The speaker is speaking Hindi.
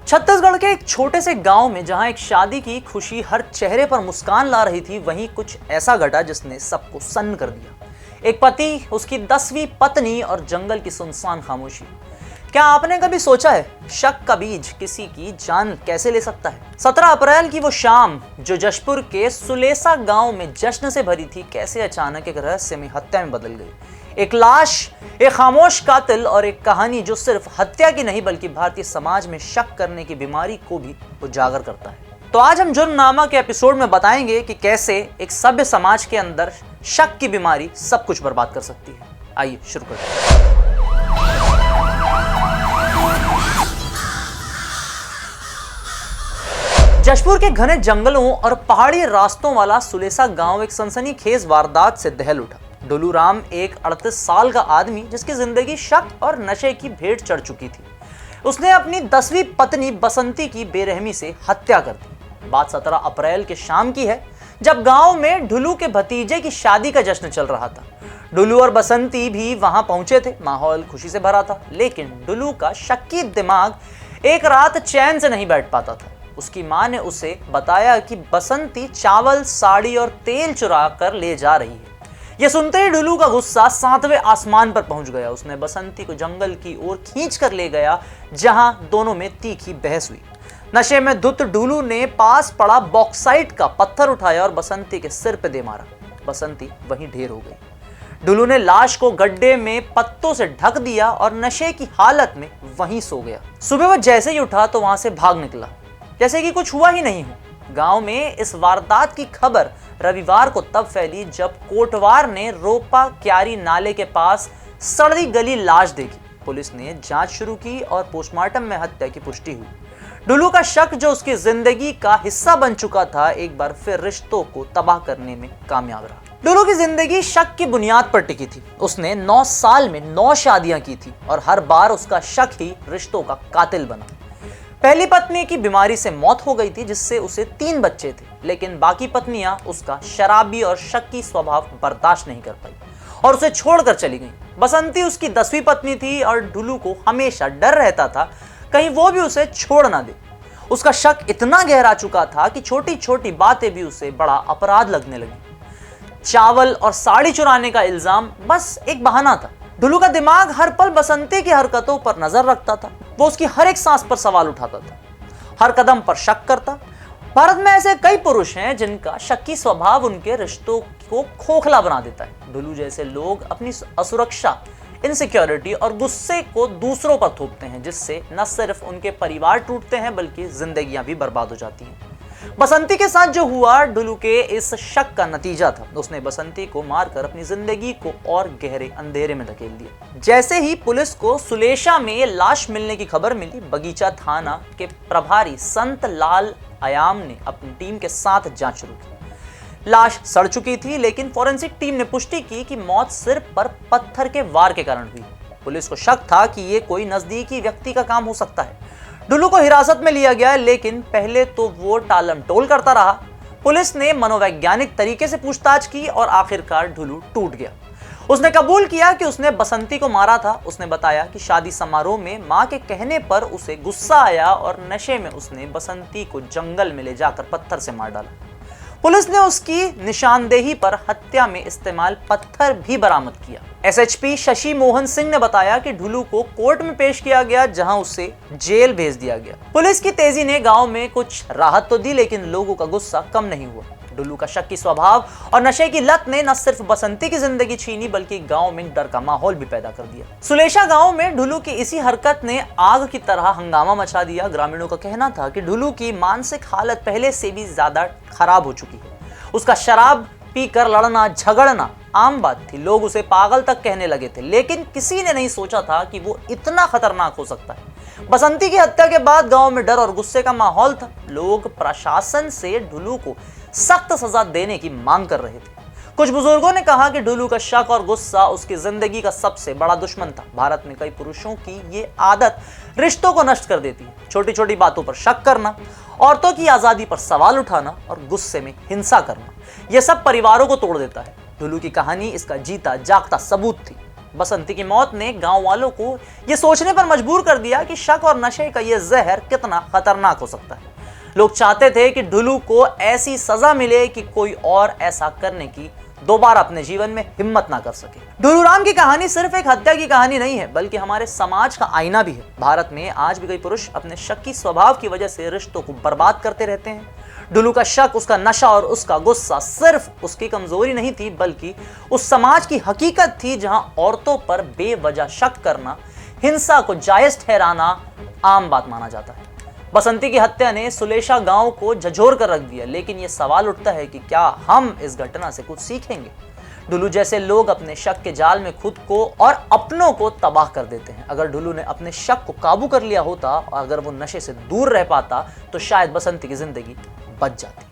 छत्तीसगढ़ के एक छोटे से गांव में जहां एक शादी की खुशी हर चेहरे पर मुस्कान ला रही थी, वहीं कुछ ऐसा घटा जिसने सबको सन्न कर दिया। एक पति, उसकी 10वीं पत्नी और जंगल की सुनसान खामोशी। क्या आपने कभी सोचा है शक का बीज किसी की जान कैसे ले सकता है? 17 अप्रैल की वो शाम जो जशपुर के सुलेसा गांव में जश्न से भरी थी, कैसे अचानक एक रहस्यमय हत्या में बदल गई। एक लाश, एक खामोश कातिल और एक कहानी जो सिर्फ हत्या की नहीं बल्कि भारतीय समाज में शक करने की बीमारी को भी उजागर करता है। तो आज हम जुर्मनामा के एपिसोड में बताएंगे कि कैसे एक सभ्य समाज के अंदर शक की बीमारी सब कुछ बर्बाद कर सकती है। आइए शुरू करते हैं। जशपुर के घने जंगलों और पहाड़ी रास्तों वाला सुलेसा गांव एक सनसनीखेज वारदात से दहल उठा। डुलू राम एक 38 साल का आदमी जिसकी जिंदगी शक और नशे की भेंट चढ़ चुकी थी। उसने अपनी 10वीं पत्नी बसंती की बेरहमी से हत्या कर दी। बात 17 अप्रैल के शाम की है, जब गांव में ढुलू के भतीजे की शादी का जश्न चल रहा था। डुलू और बसंती भी वहां पहुंचे थे। माहौल खुशी से भरा था, लेकिन डुलू का शक्की दिमाग एक रात चैन से नहीं बैठ पाता था। उसकी मां ने उसे बताया कि बसंती चावल, साड़ी और तेल चुरा कर ले जा रही है। यह सुनते ही डुलू का गुस्सा 7वें आसमान पर पहुंच गया। उसने बसंती को जंगल की ओर खींच कर ले गया, जहां दोनों में तीखी बहस हुई। नशे में धुत डुलू ने पास पड़ा बॉक्साइट का पत्थर उठाया और बसंती के सिर पे दे मारा। बसंती वहीं ढेर हो गई। डुलू ने लाश को गड्ढे में पत्तों से ढक दिया और नशे की हालत में वहीं सो गया। सुबह वह जैसे ही उठा तो वहां से भाग निकला, जैसे कि कुछ हुआ ही नहीं हो। गांव में इस वारदात की खबर रविवार को तब फैली जब कोटवार ने रोपा क्यारी नाले के पास सड़ी गली लाश देखी। पुलिस ने जांच शुरू की और पोस्टमार्टम में हत्या की पुष्टि हुई। डुलू का शक जो उसकी जिंदगी का हिस्सा बन चुका था, एक बार फिर रिश्तों को तबाह करने में कामयाब रहा। डुलू की जिंदगी शक की बुनियाद पर टिकी थी। उसने 9 साल में 9 शादियां की थी और हर बार उसका शक ही रिश्तों का कातिल बना। पहली पत्नी की बीमारी से मौत हो गई थी, जिससे उसे 3 बच्चे थे, लेकिन बाकी पत्नियां उसका शराबी और शक्की स्वभाव बर्दाश्त नहीं कर पाई और उसे छोड़कर चली गईं। बसंती उसकी 10वीं पत्नी थी और डुलू को हमेशा डर रहता था कहीं वो भी उसे छोड़ ना दे। उसका शक इतना गहरा चुका था कि छोटी छोटी बातें भी उसे बड़ा अपराध लगने लगी। चावल और साड़ी चुराने का इल्जाम बस एक बहाना था। डुलू का दिमाग हर पल बसंती की हरकतों पर नजर रखता था। वो उसकी हर एक सांस पर सवाल उठाता था, हर कदम पर शक करता। भारत में ऐसे कई पुरुष हैं जिनका शक्की स्वभाव उनके रिश्तों को खोखला बना देता है। डुलू जैसे लोग अपनी असुरक्षा, इनसिक्योरिटी और गुस्से को दूसरों पर थोपते हैं, जिससे न सिर्फ उनके परिवार टूटते हैं बल्कि जिंदगियां भी बर्बाद हो जाती हैं। बसंती के साथ जो हुआ डुलू के इस शक का नतीजा था। उसने बसंती को मारकर अपनी जिंदगी को और गहरे अंधेरे में धकेल दिया। जैसे ही पुलिस को सुलेशा में लाश मिलने की खबर मिली, बगीचा थाना के प्रभारी संत लाल आयाम ने अपनी टीम के साथ जांच शुरू की। लाश सड़ चुकी थी, लेकिन फॉरेंसिक टीम ने पुष्टि की कि मौत सिर पर पत्थर के वार के कारण हुई। पुलिस को शक था कि यह कोई नजदीकी व्यक्ति का काम हो सकता है। डुलू को हिरासत में लिया गया, लेकिन पहले तो वो टालम टोल करता रहा। पुलिस ने मनोवैज्ञानिक तरीके से पूछताछ की और आखिरकार डुलू टूट गया। उसने कबूल किया कि उसने बसंती को मारा था। उसने बताया कि शादी समारोह में मां के कहने पर उसे गुस्सा आया और नशे में उसने बसंती को जंगल में ले जाकर पत्थर से मार डाला। पुलिस ने उसकी निशानदेही पर हत्या में इस्तेमाल पत्थर भी बरामद किया। एसएचपी शशि मोहन सिंह ने बताया कि डुलू को कोर्ट में पेश किया गया, जहां उसे जेल भेज दिया गया। पुलिस की तेजी ने गांव में कुछ राहत तो दी, लेकिन लोगों का गुस्सा कम नहीं हुआ। डुलू का शक्की स्वभाव और नशे की लत ने न सिर्फ बसंती की जिंदगी छीनी बल्कि गांव में डर का माहौल भी पैदा कर दिया। सुलेशा गांव में डुलू की इसी हरकत ने आग की तरह हंगामा मचा दिया। ग्रामीणों का कहना था कि डुलू की मानसिक हालत पहले से भी ज्यादा खराब हो चुकी है। उसका शराब पीकर लड़ना झगड़ना आम बात थी। लोग उसे पागल तक कहने लगे थे, लेकिन किसी ने नहीं सोचा था कि वो इतना खतरनाक हो सकता है। बसंती की हत्या के बाद गांव में डर और गुस्से का माहौल था। लोग प्रशासन से डुलू को सख्त सजा देने की मांग कर रहे थे। कुछ बुजुर्गों ने कहा कि डुलू का शक और गुस्सा उसकी जिंदगी का सबसे बड़ा दुश्मन था। भारत में कई पुरुषों की ये आदत रिश्तों को नष्ट कर देती है। छोटी छोटी बातों पर शक करना, औरतों की आजादी पर सवाल उठाना और गुस्से में हिंसा करना, यह सब परिवारों को तोड़ देता है। डुलू की कहानी इसका जीता जागता सबूत थी। बसंती की मौत ने गांव वालों को यह सोचने पर मजबूर कर दिया कि शक और नशे का यह जहर कितना खतरनाक हो सकता है। लोग चाहते थे कि ढुलू को ऐसी सजा मिले कि कोई और ऐसा करने की दोबारा अपने जीवन में हिम्मत ना कर सके। ढुलू राम की कहानी सिर्फ एक हत्या की कहानी नहीं है, बल्कि हमारे समाज का आईना भी है। भारत में आज भी कई पुरुष अपने शक्की स्वभाव की वजह से रिश्तों को बर्बाद करते रहते हैं। ढुलू का शक, उसका नशा और उसका गुस्सा सिर्फ उसकी कमजोरी नहीं थी, बल्कि उस समाज की हकीकत थी जहां औरतों पर बेवजह शक करना, हिंसा को जायज ठहराना आम बात माना जाता है। बसंती की हत्या ने सुलेशा गांव को झंझोर कर रख दिया, लेकिन यह सवाल उठता है कि क्या हम इस घटना से कुछ सीखेंगे? ढुलू जैसे लोग अपने शक के जाल में खुद को और अपनों को तबाह कर देते हैं। अगर ढुलू ने अपने शक को काबू कर लिया होता और अगर वो नशे से दूर रह पाता तो शायद बसंती की जिंदगी बच जाती।